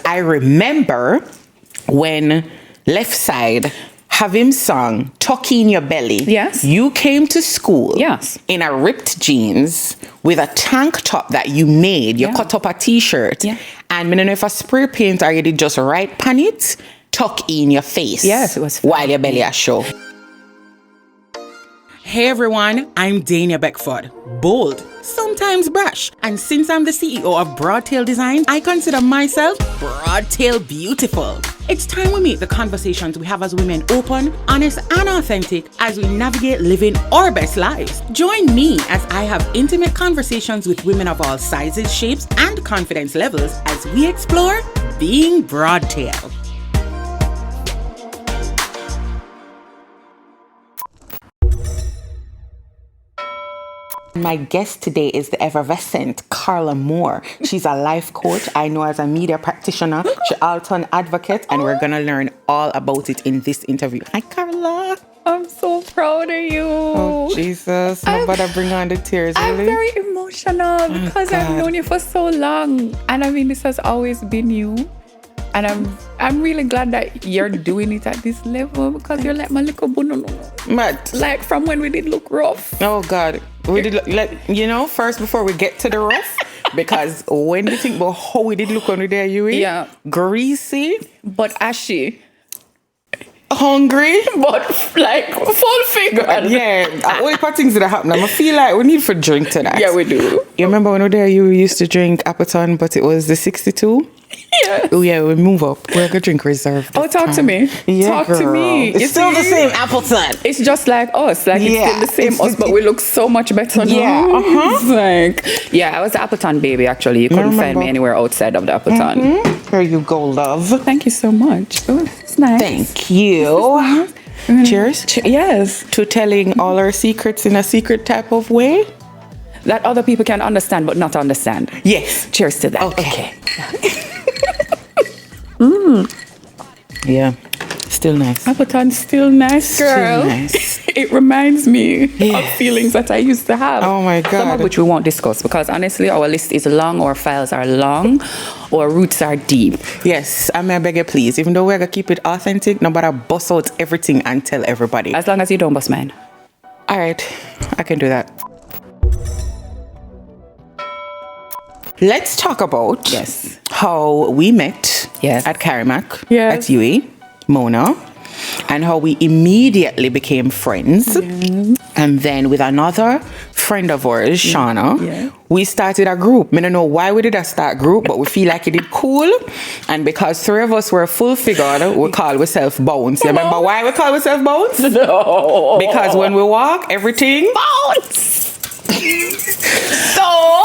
I remember when Left Side have him sung Tuck in Your Belly. Yes. You came to school. Yes. In a ripped jeans with a tank top that you made. You cut up a t-shirt. Yeah. And I don't know if a spray paint or you did just right pan it, tuck in your face. Yes, it was fun. While your belly a show. Hey everyone, I'm Dania Beckford. Bold, sometimes brash. And since I'm the CEO of Broadtail Design, I consider myself Broadtail beautiful. It's time we make the conversations we have as women open, honest, and authentic as we navigate living our best lives. Join me as I have intimate conversations with women of all sizes, shapes, and confidence levels as we explore being Broadtail. My guest today is the effervescent Carla Moore. She's a life coach. I know as a media practitioner. She's also an advocate, and we're going to learn all about it in this interview. Hi, Carla. I'm so proud of you. Oh, Jesus. Nobody bring on the tears, really. I'm very emotional because I've known you for so long. And I mean, this has always been you. And I'm really glad that you're doing it at this level because you're like my little bununu. Matt. Like from when we did look rough. Oh, God. We did look, first before we get to the rough, because when we think about how we did look under there, Yeah. Greasy. But ashy. Hungry. But like full figure. Yeah. All the things that happen. I feel like we need for drink tonight. Yeah, we do. You remember when we were there, you used to drink Appleton, but it was the 62? Yes. Oh, yeah, we move up. We're going to drink reserve. Oh, talk to me. Yeah, talk girl. to me. It's still the same Appleton. It's just like us. Like, it's still the same us, but we look so much better now. Yeah, It's like, yeah, I was the Appleton baby, actually. You couldn't find me anywhere outside of the Appleton. Here you go, love. Thank you so much. Oh, it's nice. Thank you. Cheers. Yes. To telling all our secrets in a secret type of way. That other people can understand, but not understand. Yes. Cheers to that. Okay. Yeah. Still nice. Appleton's still nice, girl. Still nice. It reminds me of feelings that I used to have. Oh my God. Some of which we won't discuss because honestly, our list is long, our files are long, our roots are deep. Yes, I may beg you please. Even though we're going to keep it authentic, nobody bust out everything and tell everybody. As long as you don't bust mine. All right, I can do that. Let's talk about how we met at Karimak, at UE, Mona, and how we immediately became friends. And then with another friend of ours, Shauna, we started a group. I don't know why we did a start group, but we feel like it did cool. And because three of us were full figured, we call ourselves Bounce. You remember why we call ourselves Bounce? No. Because when we walk, everything bounce. So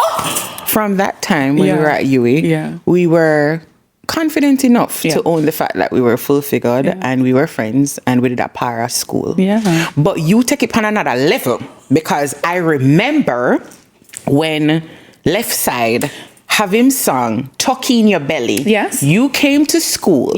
from that time when we were at UE, we were confident enough to own the fact that we were full figured and we were friends and we did a para school. Yeah. But you take it on another level because I remember when Left Side have him sung Tuck in Your Belly. Yes. You came to school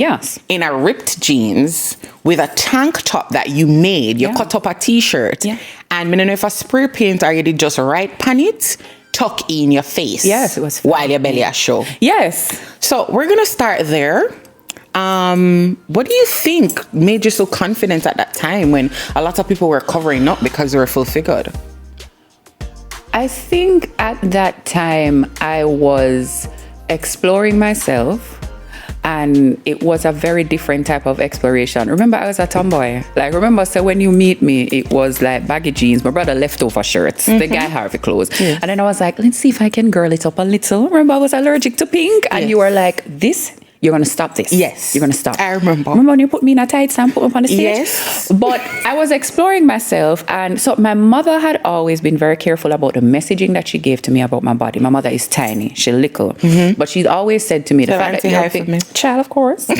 in a ripped jeans with a tank top that you made. You cut up a t-shirt. Yeah. And I don't know if a spray paint or you did just right pan it, tuck in your face. Yes, it was fun. While your belly a show. Yes. So we're going to start there. What do you think made you so confident at that time when a lot of people were covering up because they were full figured? I think at that time I was exploring myself. And it was a very different type of exploration. Remember, I was a tomboy. Like, remember, so when you meet me, it was like baggy jeans, my brother leftover shirts, the guy Harvey clothes. Yes. And then I was like, let's see if I can girl it up a little. Remember, I was allergic to pink. And you were like, this, you're going to stop this. Yes. You're going to stop. I remember. Remember when you put me in a tights and put me up on the stage? Yes. But I was exploring myself. And so my mother had always been very careful about the messaging that she gave to me about my body. My mother is tiny. She's little. But she's always said to me, the fact that you're big, child, of course.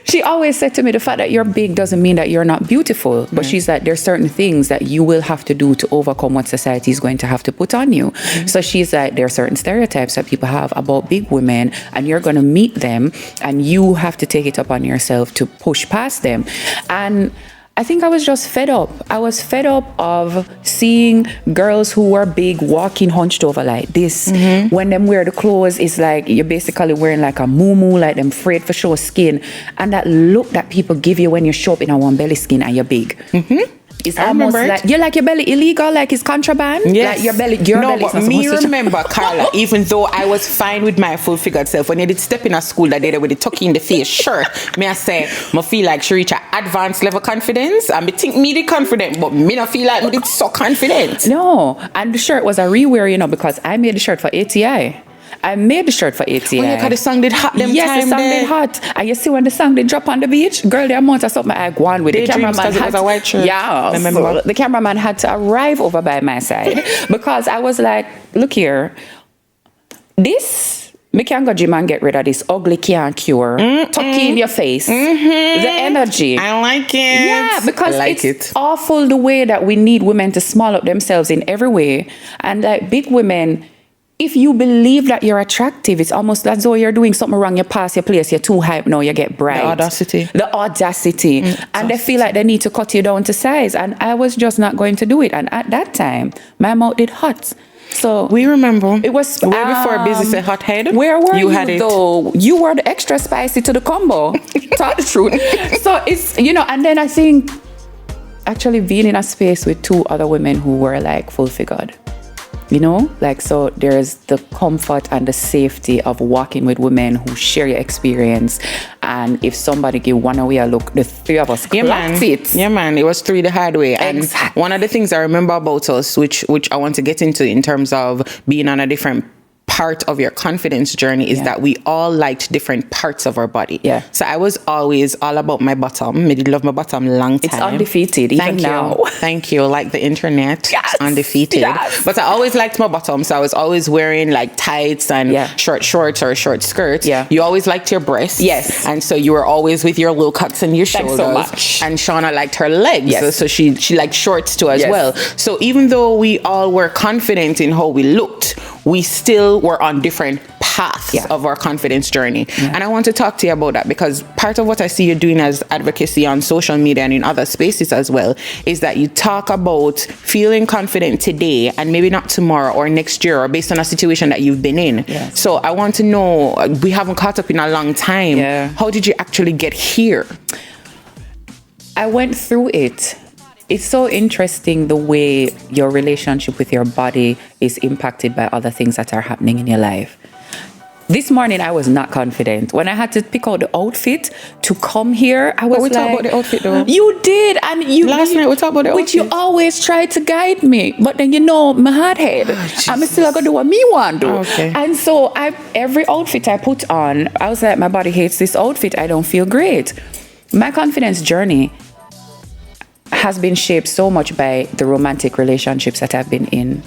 She always said to me, the fact that you're big doesn't mean that you're not beautiful. But she's like, there's certain things that you will have to do to overcome what society is going to have to put on you. So she's like, there are certain stereotypes that people have about big women, and you're going to meet them, and you have to take it upon yourself to push past them. And I think I was just fed up. I was fed up of seeing girls who were big walking hunched over like this. When them wear the clothes, it's like you're basically wearing like a muumuu, like them afraid for show skin. And that look that people give you when you show up in a one belly skin and you're big. It's almost like you like your belly illegal, like it's contraband. Yes. Like your belly is not me remember, Carla, even though I was fine with my full figured self, when you did step in a school that day with the tuck in the face shirt, me I say, I feel like she reach an advanced level confidence, and me think me the confident, but me not feel like me did so confident. No, and the shirt was a rewear, you know, because I made the shirt for ATI. I made the shirt for ATI. Oh, yeah, because the song did hot them yes, time the song did hot. And you see when the song did drop on the beach, girl, the amount of something I go on with. The cameraman it was a white shirt. Yeah. So the cameraman had to arrive over by my side because I was like, look here, me can go gym and get rid of this ugly can't cure. Tuck in your face. The energy. I like it. Yeah, because it's awful the way that we need women to small up themselves in every way. And like big women, if you believe that you're attractive, it's almost as though you're doing something wrong. You pass your place, you're too hype now, you get bright. The audacity. And they feel like they need to cut you down to size. And I was just not going to do it. And at that time, my mouth did hot. So we remember it was way before business a hot head. Where were you had it though? You were the extra spicy to the combo. Tell the truth. So it's, you know, and then I think actually being in a space with two other women who were like full figured. You know, like, so there's the comfort and the safety of walking with women who share your experience. And if somebody give one away a look, the three of us clapped it. Yeah, man. It was three the hard way. Exactly. And one of the things I remember about us, which I want to get into in terms of being on a different part of your confidence journey is that we all liked different parts of our body. Yeah. So I was always all about my bottom. I did love my bottom long time. It's undefeated even now. Thank you. Like the internet. Yes. Undefeated. Yes. But I always liked my bottom. So I was always wearing like tights and short shorts or short skirts. Yeah. You always liked your breasts. Yes. And so you were always with your low cuts and your shoulders. Thanks so much. And Shauna liked her legs. Yes. So she liked shorts too as well. So even though we all were confident in how we looked, we still were on different paths of our confidence journey. And I want to talk to you about that because part of what I see you doing as advocacy on social media and in other spaces as well is that you talk about feeling confident today and maybe not tomorrow or next year or based on a situation that you've been in. Yes. So I want to know, we haven't caught up in a long time. How did you actually get here? I went through it. It's so interesting the way your relationship with your body is impacted by other things that are happening in your life. This morning, I was not confident. When I had to pick out the outfit to come here, I was we talked about the outfit though. You did. And last night we talked about the outfit. Which you always try to guide me. But then, you know, my hard head. I'm still going to do what me want to do. Okay. And so every outfit I put on, I was like, my body hates this outfit. I don't feel great. My confidence journey has been shaped so much by the romantic relationships that I've been in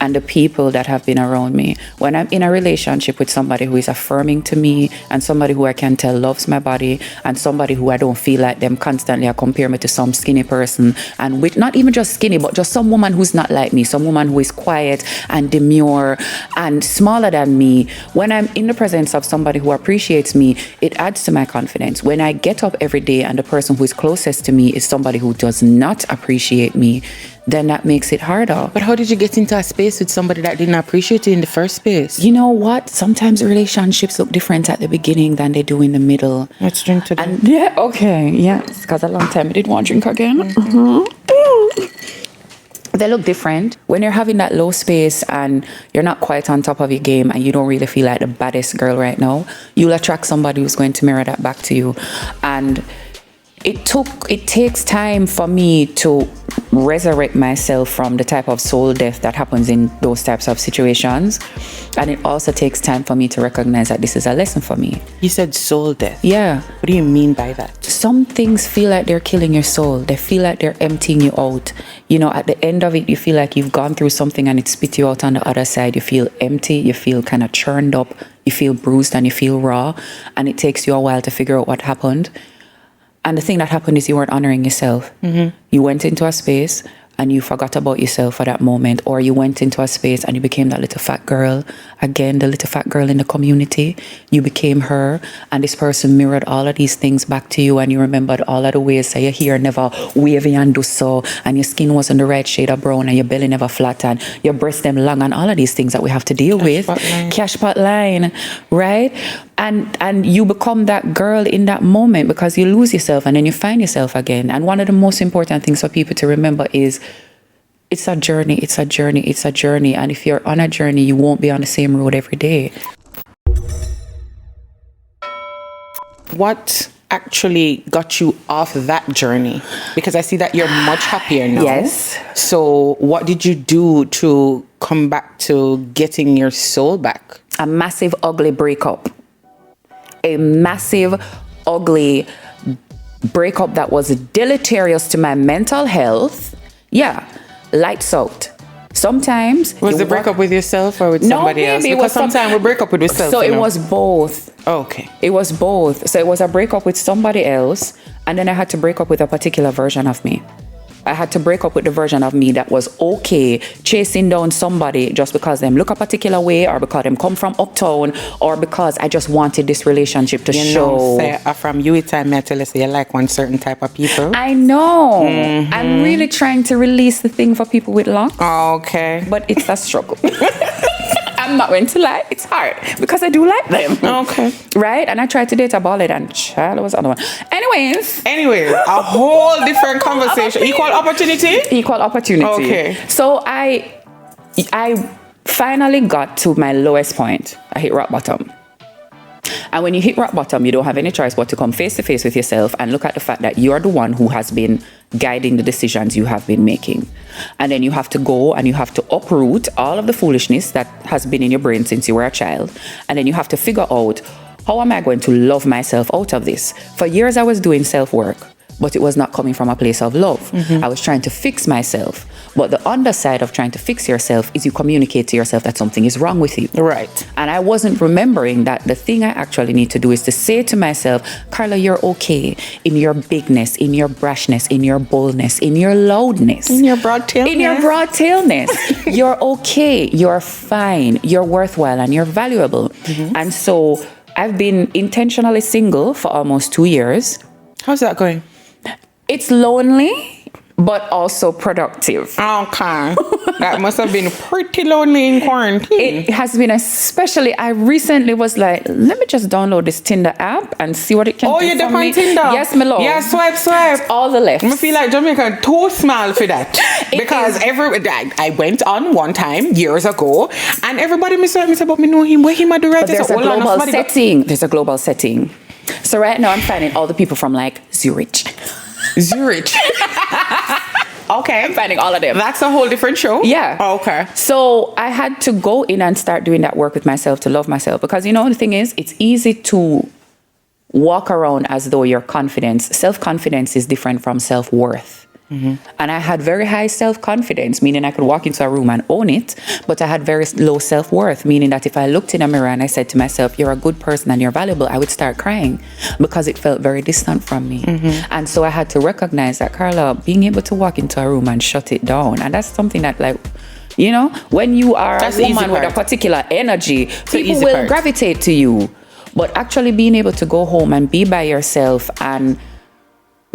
and the people that have been around me. When I'm in a relationship with somebody who is affirming to me and somebody who I can tell loves my body and somebody who I don't feel like them constantly or compare me to some skinny person, and with not even just skinny, but just some woman who's not like me, some woman who is quiet and demure and smaller than me. When I'm in the presence of somebody who appreciates me, it adds to my confidence. When I get up every day and the person who is closest to me is somebody who does not appreciate me, then that makes it harder. But how did you get into a space with somebody that didn't appreciate you in the first place? You know what? Sometimes relationships look different at the beginning than they do in the middle. Let's drink today. And yes, because a long time I didn't want to drink again. They look different. When you're having that low space and you're not quite on top of your game and you don't really feel like the baddest girl right now, you'll attract somebody who's going to mirror that back to you. And it takes time for me to resurrect myself from the type of soul death that happens in those types of situations. And it also takes time for me to recognize that this is a lesson for me. You said soul death. Yeah. What do you mean by that? Some things feel like they're killing your soul. They feel like they're emptying you out. You know, at the end of it, you feel like you've gone through something and it spit you out on the other side. You feel empty. You feel kind of churned up. You feel bruised and you feel raw. And it takes you a while to figure out what happened. And the thing that happened is you weren't honoring yourself. You went into a space and you forgot about yourself for that moment, or you went into a space and you became that little fat girl again, the little fat girl in the community. You became her, and this person mirrored all of these things back to you, and you remembered all of the ways that your hair never wavy and do so, and your skin wasn't the right shade of brown, and your belly never flat, and your breasts them long, and all of these things that we have to deal with. Cash pot line, right? And you become that girl in that moment because you lose yourself and then you find yourself again. And one of the most important things for people to remember is it's a journey, it's a journey, it's a journey. And if you're on a journey, you won't be on the same road every day. What actually got you off that journey? Because I see that you're much happier now. Yes. So what did you do to come back to getting your soul back? A massive, ugly breakup. A massive, ugly breakup that was deleterious to my mental health. Yeah. Lights out. Sometimes was the breakup with yourself or with somebody else? Because sometimes we break up with yourself. So it was both. Oh, okay. It was both. So it was a breakup with somebody else, and then I had to break up with a particular version of me. I had to break up with the version of me that was okay chasing down somebody just because them look a particular way, or because them come from uptown, or because I just wanted this relationship to show. Say, from you, it's time I tell us you like one certain type of people. I know. Mm-hmm. I'm really trying to release the thing for people with locks. Oh, okay. But it's a struggle. I'm not going to lie, it's hard because I do like them. Okay. Right? And I tried to date a ballad and child was another one. Anyways, a whole different conversation. Equal opportunity? Equal opportunity. Okay. So I finally got to my lowest point. I hit rock bottom. And when you hit rock bottom, you don't have any choice but to come face to face with yourself and look at the fact that you're the one who has been guiding the decisions you have been making. And then you have to go and you have to uproot all of the foolishness that has been in your brain since you were a child. And then you have to figure out, how am I going to love myself out of this? For years, I was doing self-work, but it was not coming from a place of love. Mm-hmm. I was trying to fix myself. But the underside of trying to fix yourself is you communicate to yourself that something is wrong with you. Right. And I wasn't remembering that the thing I actually need to do is to say to myself, Carla, you're okay in your bigness, in your brashness, in your boldness, in your loudness. In your broadtailness. In your broadtailness. You're okay. You're fine. You're worthwhile and you're valuable. Mm-hmm. And so I've been intentionally single for almost 2 years. How's that going? It's lonely, but also productive. Okay. That must have been pretty lonely in quarantine. It has been especially, I recently was like, let me just download this Tinder app and see what it can do for me. Oh, you're on Tinder? Yes, my love. Yeah, swipe. All the left. I feel like Jamaica too small for that. Because I went on one time years ago and everybody me said, but me know him, where him at the right. But there's a global setting. There's a global setting. So right now I'm finding all the people from like Zurich. Okay. I'm finding all of them. That's a whole different show? Yeah. Oh, okay. So I had to go in and start doing that work with myself to love myself. Because, you know, the thing is, it's easy to walk around as though you're confident. Self-confidence is different from self-worth. Mm-hmm. And I had very high self-confidence, meaning I could walk into a room and own it. But I had very low self-worth, meaning that if I looked in a mirror and I said to myself, you're a good person and you're valuable, I would start crying because it felt very distant from me. Mm-hmm. And so I had to recognize that, Carla, being able to walk into a room and shut it down. And that's something that, like, you know, when you are a woman with a particular energy, people will gravitate to you. But actually being able to go home and be by yourself and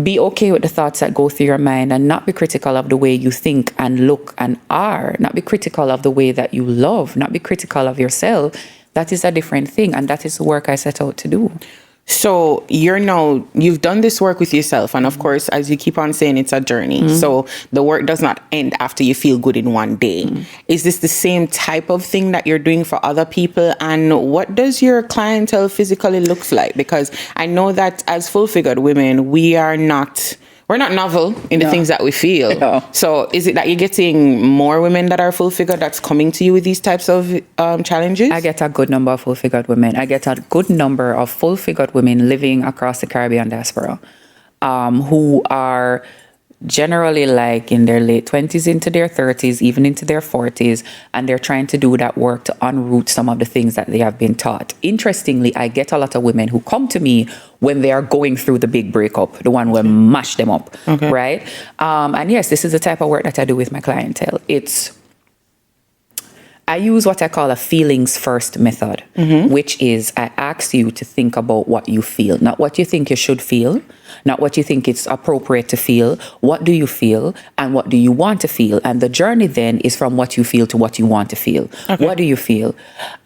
be okay with the thoughts that go through your mind and not be critical of the way you think and look and are, not be critical of the way that you love, not be critical of yourself, that is a different thing. And that is the work I set out to do. So you've done this work with yourself. And of course, as you keep on saying, it's a journey. Mm-hmm. So the work does not end after you feel good in one day. Mm-hmm. Is this the same type of thing that you're doing for other people? And what does your clientele physically look like? Because I know that as full-figured women, we're not novel in the things that we feel. No. So is it that you're getting more women that are full-figured that's coming to you with these types of challenges? I get a good number of full-figured women. I get a good number of full-figured women living across the Caribbean diaspora who are generally like in their late 20s into their 30s, even into their 40s, and they're trying to do that work to unroot some of the things that they have been taught. Interestingly, I get a lot of women who come to me when they are going through the big breakup, the one where mash them up, right? And yes, this is the type of work that I do with my clientele. I use what I call a feelings first method, which is I ask you to think about what you feel, not what you think you should feel, not what you think it's appropriate to feel. What do you feel and what do you want to feel? And the journey then is from what you feel to what you want to feel. Okay. What do you feel?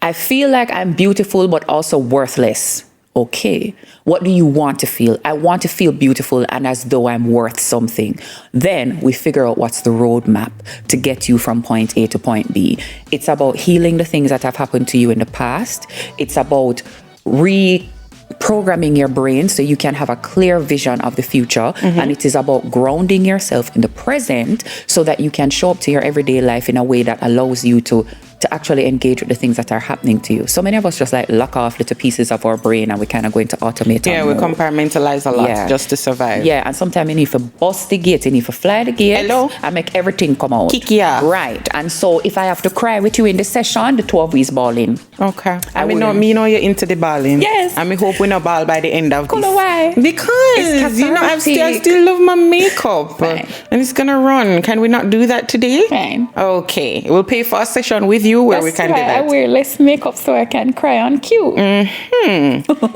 I feel like I'm beautiful, but also worthless. Okay. What do you want to feel? I want to feel beautiful and as though I'm worth something. Then we figure out what's the roadmap to get you from point A to point B. It's about healing the things that have happened to you in the past. It's about reprogramming your brain so you can have a clear vision of the future. And it is about grounding yourself in the present so that you can show up to your everyday life in a way that allows you to actually engage with the things that are happening to you. So many of us just like lock off little pieces of our brain and we kind of go into automate. Yeah, we compartmentalize a lot just to survive. Yeah, and sometimes you need to bust the gate, you need to fly the gate. Hello? And make everything come out. Kick you out. Right. And so if I have to cry with you in the session, the two of we is bawling. Okay. Me know you're into the balling. Yes. And me hope we not ball by the end of this. Why? Because, I still love my makeup. Fine. And it's going to run. Can we not do that today? Fine. Okay. We'll pay for a session with you where we can do that. I wear less makeup so I can cry on cue.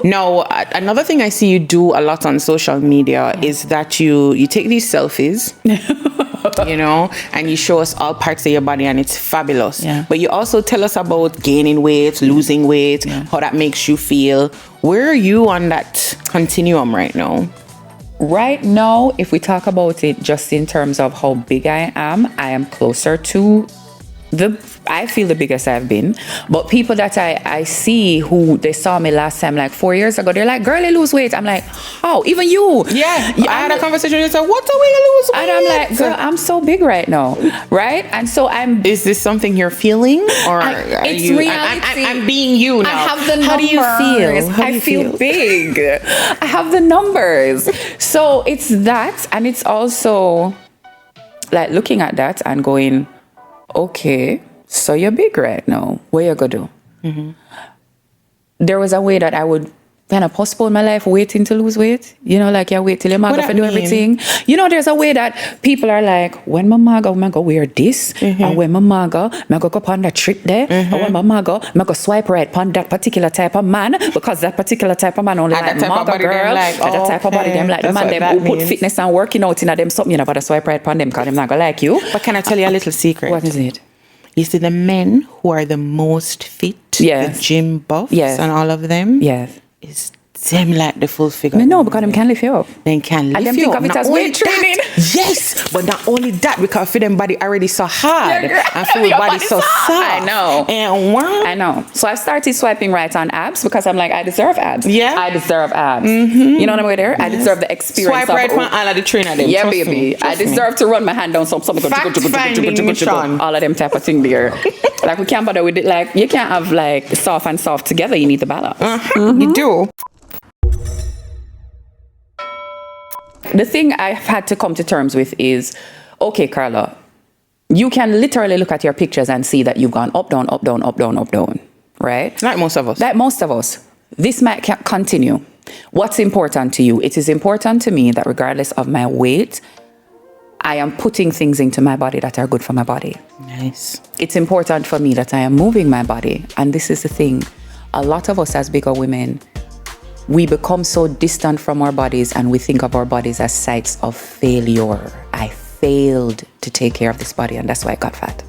Now, another thing I see you do a lot on social media is that you take these selfies, and you show us all parts of your body and it's fabulous. Yeah. But you also tell us about gaining weight, losing weight, how that makes you feel. Where are you on that continuum right now? Right now, if we talk about it just in terms of how big I am closer to I feel the biggest I've been. But people that I see who they saw me last time, like 4 years ago, they're like, girl, you lose weight. I'm like, how? Even you. Yeah. I had a conversation with you, said, what's the way you lose weight? And I'm like, girl, I'm so big right now. Right? And so Is this something you're feeling? Or it's reality. I'm being you now. I have the numbers. How do you feel? I feel big. I have the numbers. So it's that. And it's also like looking at that and going, okay, so you're big right now. What you gonna do? There was a way that I would kind of postpone my life waiting to lose weight. Like you wait till your mother to do everything. There's a way that people are like, when my mother, I'm gonna wear this. Or when my mother, I'm gonna go on that trip there. Or when my mother, I'm gonna swipe right on that particular type of man. Because that particular type of man only like mother girl. Like, that type of body them like the man them who put fitness and working out in them something. But I swipe right on them because they're not gonna like you. But can I tell you a little secret? What is it? You see the men who are the most fit, the gym buffs and all of them, is them like the full figure. No, because them can lift you up. They can lift you up. And them think of it as weight training. Yes, but not only that, because for them body already so hard and for your body so soft. I know. And what? I know. So I started swiping right on abs because I'm like, I deserve abs. Yeah. I deserve abs. You know what I'm going there? I deserve the experience. Swipe right on all of the trainer them. Yeah, baby. I deserve to run my hand down something. All of them type of thing there. Like we can't bother with it. Like you can't have like soft and soft together. You need the balance. You do. The thing I've had to come to terms with is, okay, Carla, you can literally look at your pictures and see that you've gone up, down, up, down, up, down, up, down, right? Like most of us. This might continue. What's important to you? It is important to me that regardless of my weight, I am putting things into my body that are good for my body. Nice. It's important for me that I am moving my body. And this is the thing. A lot of us as bigger women, we become so distant from our bodies and we think of our bodies as sites of failure. I failed to take care of this body and that's why I got fat.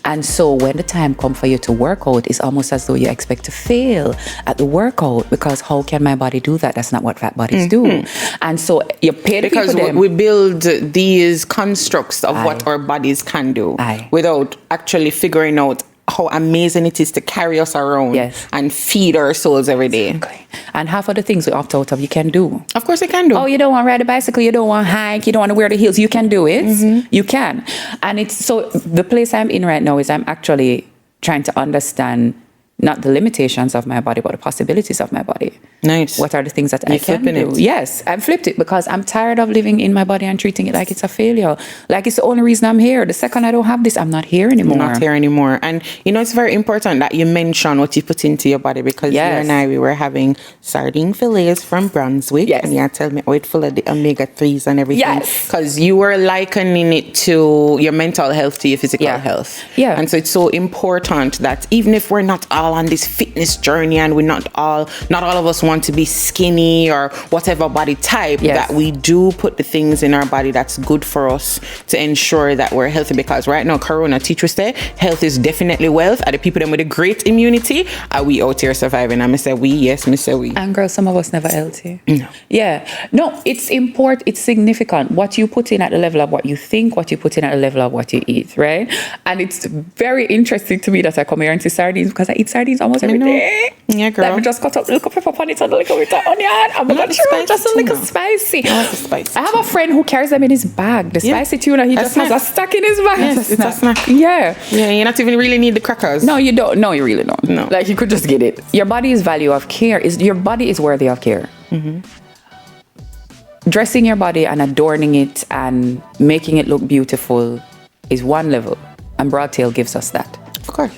And so when the time comes for you to work out, it's almost as though you expect to fail at the workout because how can my body do that? That's not what fat bodies do. And so you pay the because people we build these constructs of what our bodies can do without actually figuring out how amazing it is to carry us around and feed our souls every day. Exactly. And half of the things we opt out of, you can do. Of course you can do. Oh, you don't want to ride a bicycle, you don't want to hike, you don't want to wear the heels, you can do it. You can. And it's so the place I'm in right now is I'm actually trying to understand Not the limitations of my body, but the possibilities of my body. Nice. What are the things that I can do? It. Yes, I flipped it because I'm tired of living in my body and treating it like it's a failure. Like it's the only reason I'm here. The second I don't have this, I'm not here anymore. Not here anymore. And it's very important that you mention what you put into your body, because you and I, we were having sardine fillets from Brunswick. Yes. And you tell me, it's full of the omega-3s and everything. Yes. Because you were likening it to your mental health, to your physical health. Yeah. And so it's so important that even if we're not all on this fitness journey and not all of us want to be skinny or whatever body type, that we do put the things in our body that's good for us to ensure that we're healthy. Because right now, Corona teachers say health is definitely wealth. Are the people them with a great immunity? Are we out here surviving? And I say we, yes, me say we. And girl, some of us never healthy. No. Yeah. No, it's important. It's significant. What you put in at the level of what you think, what you put in at the level of what you eat, right? And it's very interesting to me that I come here and see sardines, because I eat sardines almost every day. Yeah, girl. Let me just cut up a little pepper on it and a little bit of onion. I'm not sure, just a little spicy. I have a friend who carries them in his bag. The spicy tuna, he just has a stack in his bag. Yes, it's a snack. Yeah. Yeah, you not even really need the crackers. No, you don't. No, you really don't. No. Like, you could just get it. Your body's value of care your body is worthy of care. Mm-hmm. Dressing your body and adorning it and making it look beautiful is one level. And Broadtail gives us that.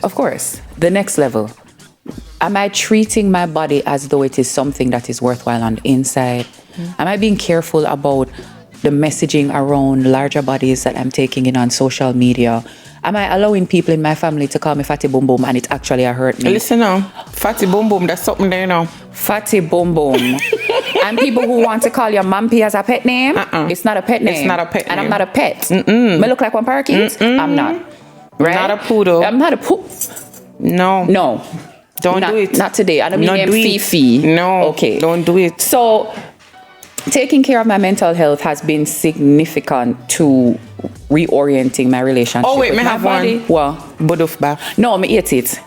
Of course. The next level. Am I treating my body as though it is something that is worthwhile on the inside? Am I being careful about the messaging around larger bodies that I'm taking in on social media? Am I allowing people in my family to call me fatty boom boom and it actually hurt me? Listen now, fatty boom boom, that's something there now. Fatty boom boom. And people who want to call your mumpy as a pet name, it's not a pet name. It's not a pet name. And I'm not a pet. I look like one parakeet? I'm not. Right? Not a poodle. I'm not a poodle. No. Don't do it. Not today. I don't mean name Fifi. No. Okay. Don't do it. So, taking care of my mental health has been significant to reorienting my relationship. Oh wait, with me my have body. one. What? Buduf bath. No, me ate it.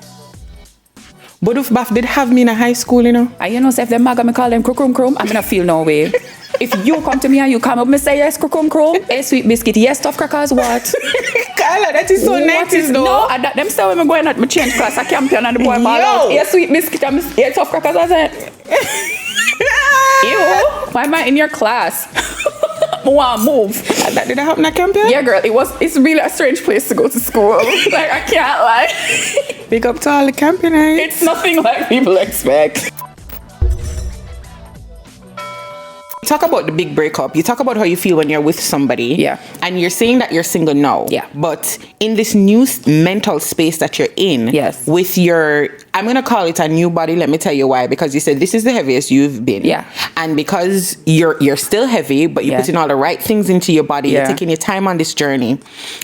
Buduf bath did have me in a high school, you know. And you know, if them maga me call them krum krum, I'm gonna feel no way. If you come to me and you come up, me say yes, krum krum, yes, sweet biscuit, yes, tough crackers, what? Carla, that is so nice, though. No, and that them say when I'm going at my change class, I campion and the boy ball out. Yes, sweet biscuit, and yes, tough crackers, I said. Ew, why am I in your class? I want to move. That did happen at camping? Yeah, girl, it's really a strange place to go to school. Like, I can't lie. Big up to all the camping. It's nothing like people expect. Talk about the big breakup. You talk about how you feel when you're with somebody. Yeah. And you're saying that you're single now. Yeah. But in this new mental space that you're in. Yes. With your, I'm going to call it a new body. Let me tell you why. Because you said this is the heaviest you've been. Yeah. And because you're still heavy, but you're putting all the right things into your body. You're taking your time on this journey.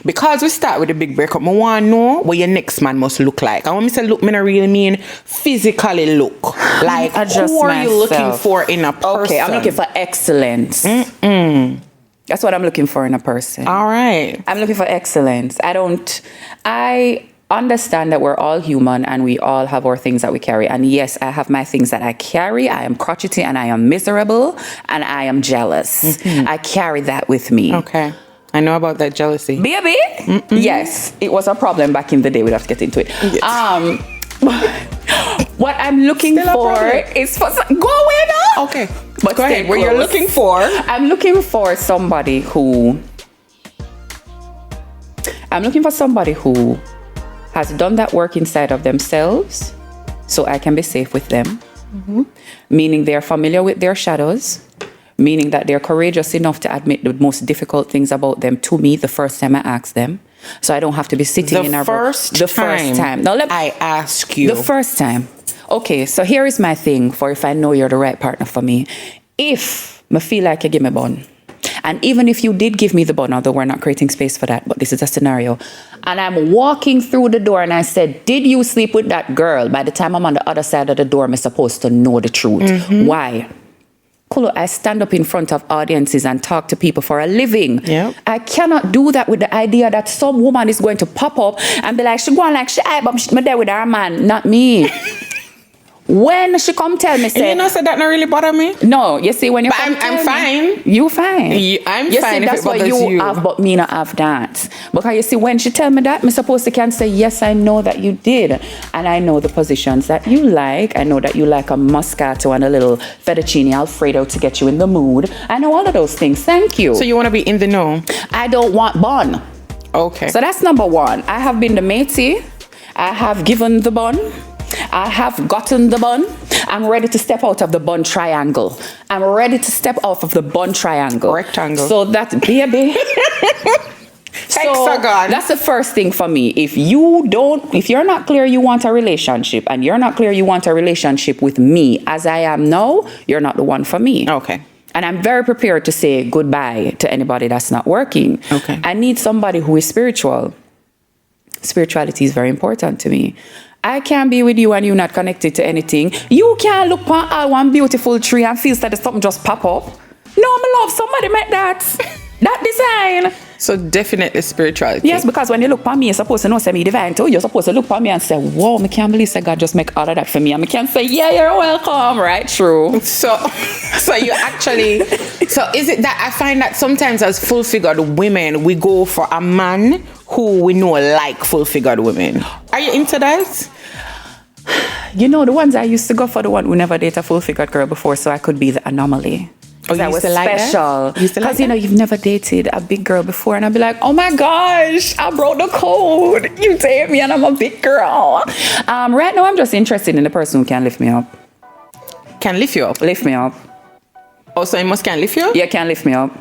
Because we start with the big breakup, I want to know what your next man must look like. I want me to look, I really mean physically look. Like, who are you looking for in a person? Okay, I'm looking for excellence. That's what I'm looking for in a person. All right. I'm looking for excellence. I understand that we're all human and we all have our things that we carry. And yes, I have my things that I carry. I am crotchety and I am miserable and I am jealous. I carry that with me. Okay. I know about that jealousy. Baby? Yes, it was a problem back in the day. We'd have to get into it. Yes. What I'm looking for is for go away now. Okay, but go ahead. What you're looking for? I'm looking for somebody who has done that work inside of themselves, so I can be safe with them. Meaning they're familiar with their shadows. Meaning that they're courageous enough to admit the most difficult things about them to me the first time I ask them. So I don't have to be sitting in a first time. Now I ask you. The first time. Okay, so here is my thing for if I know you're the right partner for me. If I feel like you give me bun, and even if you did give me the bun, although we're not creating space for that, but this is a scenario, and I'm walking through the door and I said, did you sleep with that girl? By the time I'm on the other side of the door, I'm supposed to know the truth. Why? Kulu, I stand up in front of audiences and talk to people for a living. Yep. I cannot do that with the idea that some woman is going to pop up and be like, she going like she, but she's there with her man, not me. When she come tell me, say, you know, so that not really bother me. No, you see, when you but I'm fine. You fine. I'm you fine. See, that's what you have, but me not have that. Because you see, when she tell me that, me supposed to can say, yes, I know that you did, and I know the positions that you like. I know that you like a Moscato and a little fettuccine Alfredo to get you in the mood. I know all of those things. Thank you. So you want to be in the know? I don't want bun. Okay. So that's number one. I have been the matey. I have given the bun. I have gotten the bun. I'm ready to step out of the bun triangle. I'm ready to step out of the bun triangle. Rectangle. So that's baby. Hexagon. That's the first thing for me. If you're not clear you want a relationship, and you're not clear you want a relationship with me as I am now, you're not the one for me. Okay. And I'm very prepared to say goodbye to anybody that's not working. Okay. I need somebody who is spiritual. Spirituality is very important to me. I can't be with you and you're not connected to anything. You can't look on all one beautiful tree and feel that something just pop up. No, my love, somebody make that. That design. So definitely spirituality. Yes, because when you look at me, you're supposed to know say me divine too. You're supposed to look at me and say, whoa, I can't believe that God just make all of that for me. And I can't say, yeah, you're welcome, right? True. So you actually, so is it that I find that sometimes as full-figured women, we go for a man who we know like full-figured women. Are you into that? You know, the ones I used to go for, the one who never dated a full-figured girl before, so I could be the anomaly. Oh, you used to like special. That? Because, you know, you've never dated a big girl before. And I'd be like, oh my gosh, I broke the code. You date me and I'm a big girl. Right now, I'm just interested in the person who can lift me up. Can lift you up? Lift me up. Oh, so he must can lift you up? Yeah, can lift me up.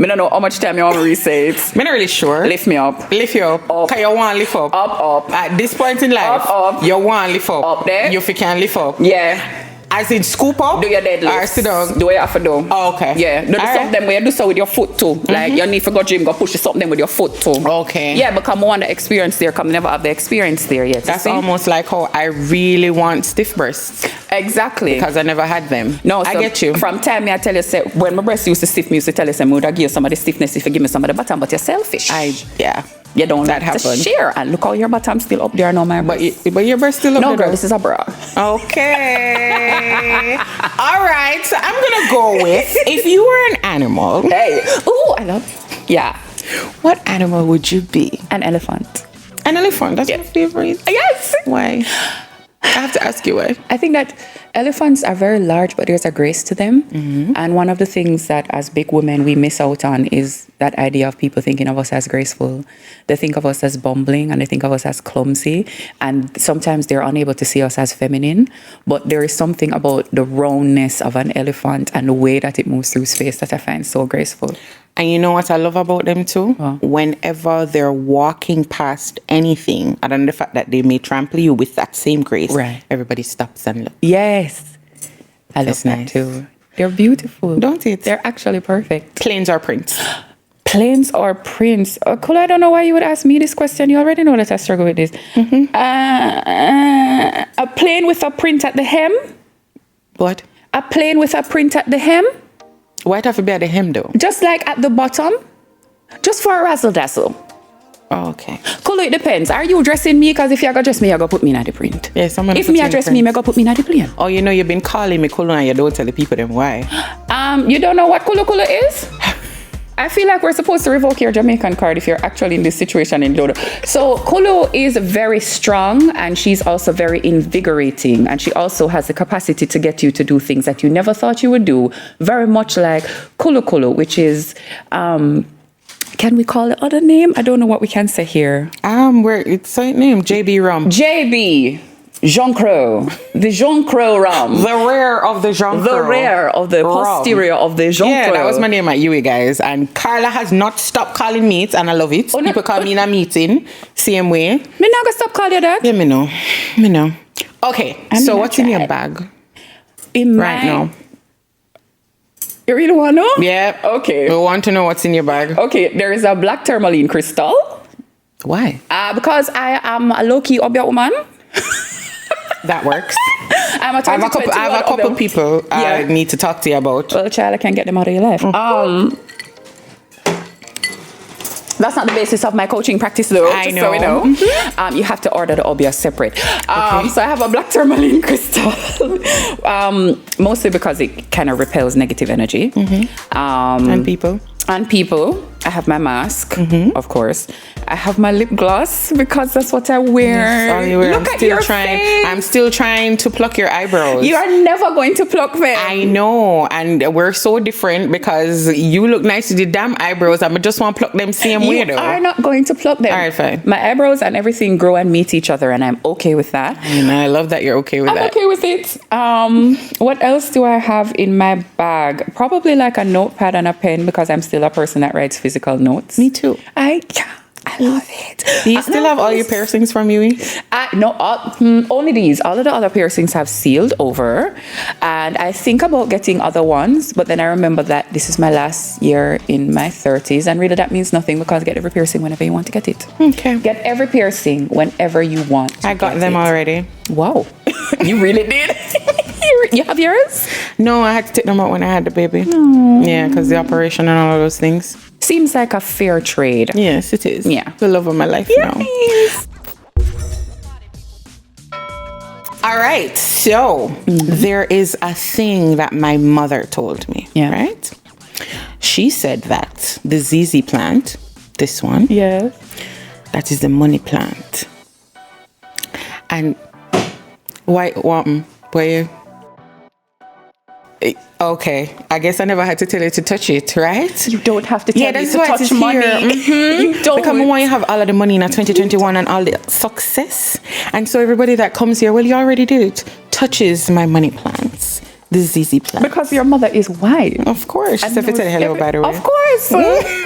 I don't know how much time you want me to say it. I'm not really sure. Lift me up. Lift you up. Up. Can you want to lift up? Up. At this point in life, Up. you want to lift up. Up there. You can lift up. Yeah. As in scoop up? Do your deadlifts. Or sit down? Do what you have to do. Oh, okay. Yeah. Do something where you do so with your foot too. Mm-hmm. Like you need to go gym, go push something with your foot too. Okay. Yeah, because I want the experience there, come never have the experience there yet. That's almost like how I really want stiff breasts. Exactly. Because I never had them. No, I get you. From time I tell you, say, when my breast used to stiff me, used to tell you, say, I would give you some of the stiffness if you give me some of the bottom, but you're selfish. Yeah. You don't that like happen. to share. And look how your bottom's still up there, no, my breast. But your breast still up there? No, girl, this is a bra. Okay. All right. So I'm going to go with, if you were an animal. Hey. Ooh, I love. Yeah. What animal would you be? An elephant. An elephant? That's my favorite. Yes. Why? I have to ask you why. I think that elephants are very large, but there's a grace to them. Mm-hmm. And one of the things that as big women we miss out on is that idea of people thinking of us as graceful. They think of us as bumbling and they think of us as clumsy. And sometimes they're unable to see us as feminine. But there is something about the roundness of an elephant and the way that it moves through space that I find so graceful. And you know what I love about them too? Oh. Whenever they're walking past anything, other than the fact that they may trample you with that same grace, right. Everybody stops and looks. Yes. I love that nice. too. They're beautiful. Don't it? They're actually perfect. Plains or prints? Plains or prints? Kula, I don't know why you would ask me this question. You already know that I struggle with this. Mm-hmm. A plain with a print at the hem? What? A plain with a print at the hem? Why it have to be at the hem though? Just like at the bottom. Just for a razzle dazzle. Oh, okay. Cool, it depends. Are you dressing me? Because if you're going to dress me, you're going to put me in the print. Yes, if me address me, I'm going to put me in the plain. Oh, you know, you've been calling me Kulu and you don't tell the people them why. You don't know what Kulu Kulu is? I feel like we're supposed to revoke your Jamaican card if you're actually in this situation in Dodo. So Kulu is very strong and she's also very invigorating. And she also has the capacity to get you to do things that you never thought you would do. Very much like Kulu Kulu, which is... can we call it other name? I don't know what we can say here. Where it's a name, JB Rum. JB. Jean Crow. The Jean Crow rum. The rear of the Jean Crow. The rear of the posterior of the Jean Crow. Yeah, that was my name at UE, guys. And Carla has not stopped calling me it, and I love it. People call me in a meeting, same way. Me not gonna stop calling you that. Yeah, me know. Okay, so what's in your bag? Right now. You really want to know? Yeah. Okay. We want to know what's in your bag. Okay, there is a black tourmaline crystal. Why? Because I am a low-key obia woman. That works. I have a couple people I need to talk to you about. Well, child, I can't get them out of your life. That's not the basis of my coaching practice, though. I know. So we know. You have to order the obvious separate. Okay. So I have a black tourmaline crystal, mostly because it kind of repels negative energy. And people. I have my mask, of course. I have my lip gloss because that's what I wear. That's all you wear. Look at your face. I'm still trying to pluck your eyebrows. You are never going to pluck them. I know, and we're so different because you look nice with the damn eyebrows. I just want to pluck them same way though. You are not going to pluck them. All right, fine. My eyebrows and everything grow and meet each other, and I'm okay with that. And I love that you're okay with that. I'm okay with it. What else do I have in my bag? Probably like a notepad and a pen because I'm still a person that writes physical notes. Me too. I love it. Do you still have all your piercings from Yui? No, only these. All of the other piercings have sealed over. And I think about getting other ones, but then I remember that this is my last year in my 30s. And really that means nothing because get every piercing whenever you want to get it. Okay. Get every piercing whenever you want to I got them already. Wow. You really did? You have yours? No, I had to take them out when I had the baby. Aww. Yeah, because the operation and all of those things. Seems like a fair trade. Yes, it is. Yeah. The love of my life now. All right. So there is a thing that my mother told me. Yeah. Right? She said that the ZZ plant, this one. Yes. That is the money plant. And why? Okay, I guess I never had to tell you to touch it, right? You don't have to tell me to touch money. You don't. Because when you have all of the money in 2021 and all the success, and so everybody that comes here, well, you already did it, touches my money plants, the ZZ plant. Because your mother is white. Of course. She said to tell hello, by the way. Of course.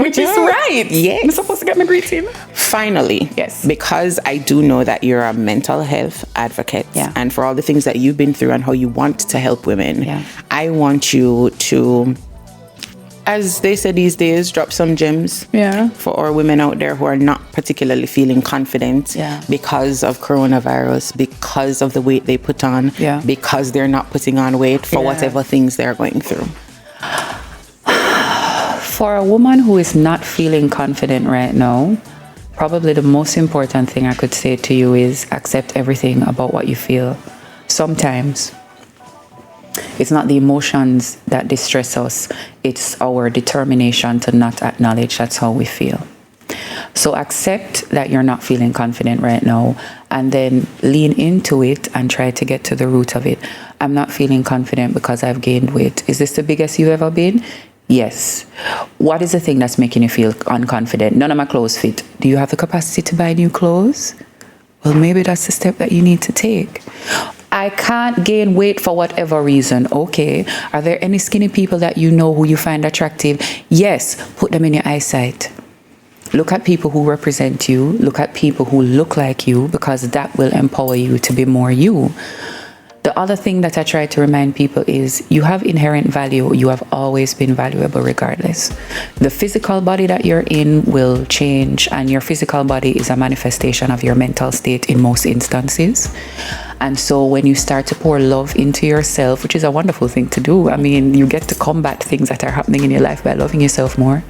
Which is right. Yes. I'm supposed to get my greeting. Finally, yes, because I do know that you're a mental health advocate, and for all the things that you've been through and how you want to help women, I want you to, as they say these days, drop some gems for our women out there who are not particularly feeling confident because of coronavirus, because of the weight they put on, because they're not putting on weight for whatever things they're going through. For a woman who is not feeling confident right now, probably the most important thing I could say to you is accept everything about what you feel. Sometimes it's not the emotions that distress us, it's our determination to not acknowledge that's how we feel. So accept that you're not feeling confident right now and then lean into it and try to get to the root of it. I'm not feeling confident because I've gained weight. Is this the biggest you've ever been? Yes. What is the thing that's making you feel unconfident? None of my clothes fit. Do you have the capacity to buy new clothes? Well, maybe that's the step that you need to take. I can't gain weight for whatever reason. Okay. Are there any skinny people that you know who you find attractive? Yes. Put them in your eyesight. Look at people who represent you. Look at people who look like you, because that will empower you to be more you. The other thing that I try to remind people is you have inherent value. You have always been valuable regardless. The physical body that you're in will change, and your physical body is a manifestation of your mental state in most instances. And so when you start to pour love into yourself, which is a wonderful thing to do, I mean, you get to combat things that are happening in your life by loving yourself more.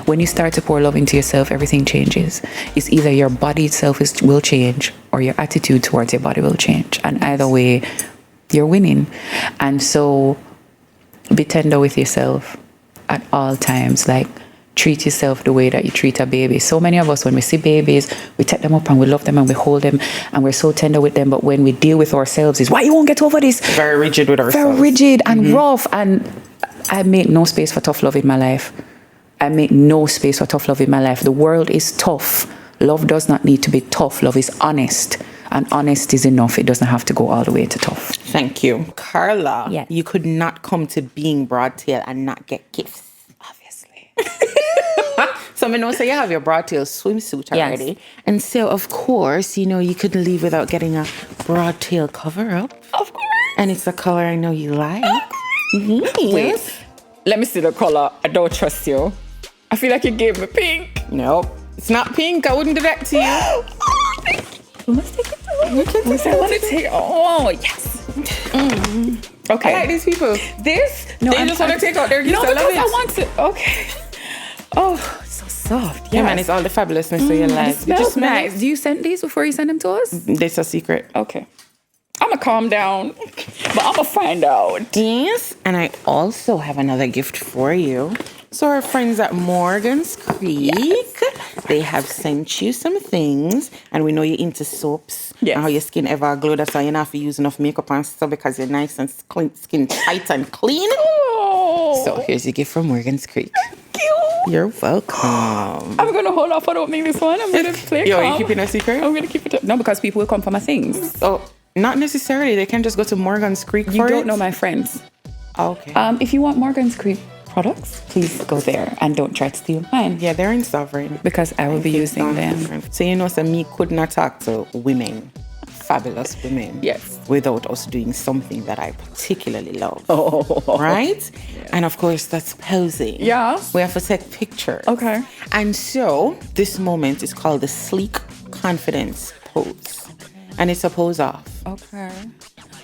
When you start to pour love into yourself, everything changes. It's either your body itself will change or your attitude towards your body will change. And either way, you're winning. And so be tender with yourself at all times. Like, treat yourself the way that you treat a baby. So many of us, when we see babies, we take them up and we love them and we hold them and we're so tender with them. But when we deal with ourselves, is why you won't get over this? Very rigid with ourselves. Very rigid and rough. And I make no space for tough love in my life. I make no space for tough love in my life. The world is tough. Love does not need to be tough. Love is honest. And honest is enough. It doesn't have to go all the way to tough. Thank you. Carla, yes. You could not come to being Broadtail and not get gifts. Obviously. So I know, so you have your Broadtail swimsuit already. Yes. And so, of course, you know, you couldn't leave without getting a Broadtail cover-up. Of course. And it's a color I know you like. Yes. Wait, let me see the color. I don't trust you. I feel like you gave me pink. Nope. It's not pink. I wouldn't do that to you. You must take it too. You can take it. I want to take it. Oh, yes. Okay. I like these people. This? No, they just want to take out their gifts. No, because I want to. Okay. Oh, so soft. Yes. Yeah, man, it's all the fabulousness of your life. It smells nice. Do you send these before you send them to us? This a secret. Okay. I'm going to calm down, but I'm going to find out. Yes, and I also have another gift for you. So our friends at Morgan's Creek, they have sent you some things, and we know you're into soaps and how your skin ever glow. That's why you don't have to use enough makeup and stuff because you're nice and skin tight and clean. Oh. So here's your gift from Morgan's Creek. Thank you. You're welcome. I'm going to hold off. I don't make this one. I'm going to play Yo, are you keeping a secret? I'm going to keep it. No, because people will come for my things. Oh, not necessarily. They can just go to Morgan's Creek for it. You don't know my friends. Okay. If you want Morgan's Creek products, please go there and don't try to steal mine. Yeah, they're in Sovereign. Because I will be using them. So you know, so me could not talk to women, fabulous women, without us doing something that I particularly love. Right? Yeah. And of course, that's posing. Yeah. We have to take pictures. Okay. And so this moment is called the sleek confidence pose. And it's a pose off. Okay.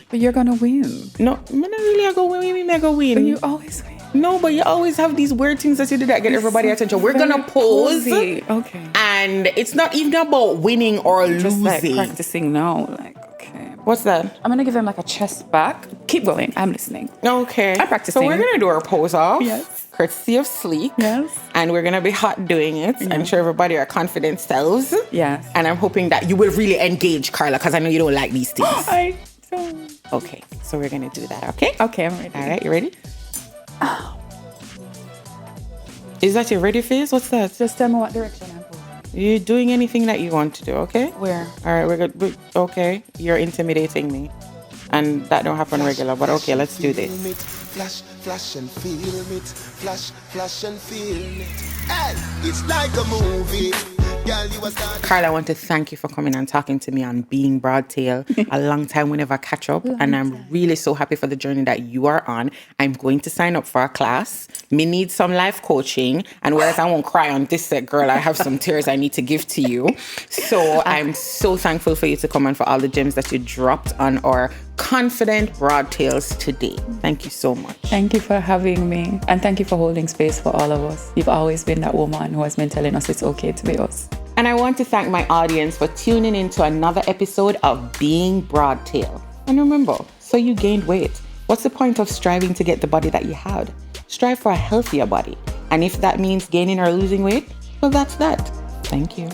But you're gonna win. No, I'm not really gonna win. I'm gonna win. But you always win. No, but you always have these weird things that you do that get everybody attention. We're gonna pose. Cozy. Okay. And it's not even about winning or just losing. Like practicing now. Like, okay. What's that? I'm gonna give him like a chest back. Keep going. I'm listening. Okay. I'm practicing. So we're gonna do our pose off. Yes. Courtesy of Sleek. Yes. And we're gonna be hot doing it. I'm sure everybody are confident selves. Yes. And I'm hoping that you will really engage, Carla, because I know you don't like these things. I don't. Okay. So we're gonna do that, okay? Okay, I'm ready. All right, you ready? Is that your ready face? What's that? Just tell me what direction I'm going. You're doing anything that you want to do, okay? Where? All right, we're good. Okay, you're intimidating me. And that don't happen regular, but okay, let's do this. Flash, flash and feel it. Flash, flash and feel it. Hey, it's like a movie. Carla, I want to thank you for coming and talking to me on Being Broadtail. A long time we never catch up. And I'm really so happy for the journey that you are on. I'm going to sign up for a class. Me need some life coaching. And whereas I won't cry on this set, girl, I have some tears I need to give to you. So I'm so thankful for you to come and for all the gems that you dropped on our confident Broadtails today. Thank you so much. Thank you for having me. And thank you for holding space for all of us. You've always been that woman who has been telling us it's okay to be us. And I want to thank my audience for tuning in to another episode of Being Broadtail. And remember, so you gained weight. What's the point of striving to get the body that you had? Strive for a healthier body. And if that means gaining or losing weight, well, that's that. Thank you.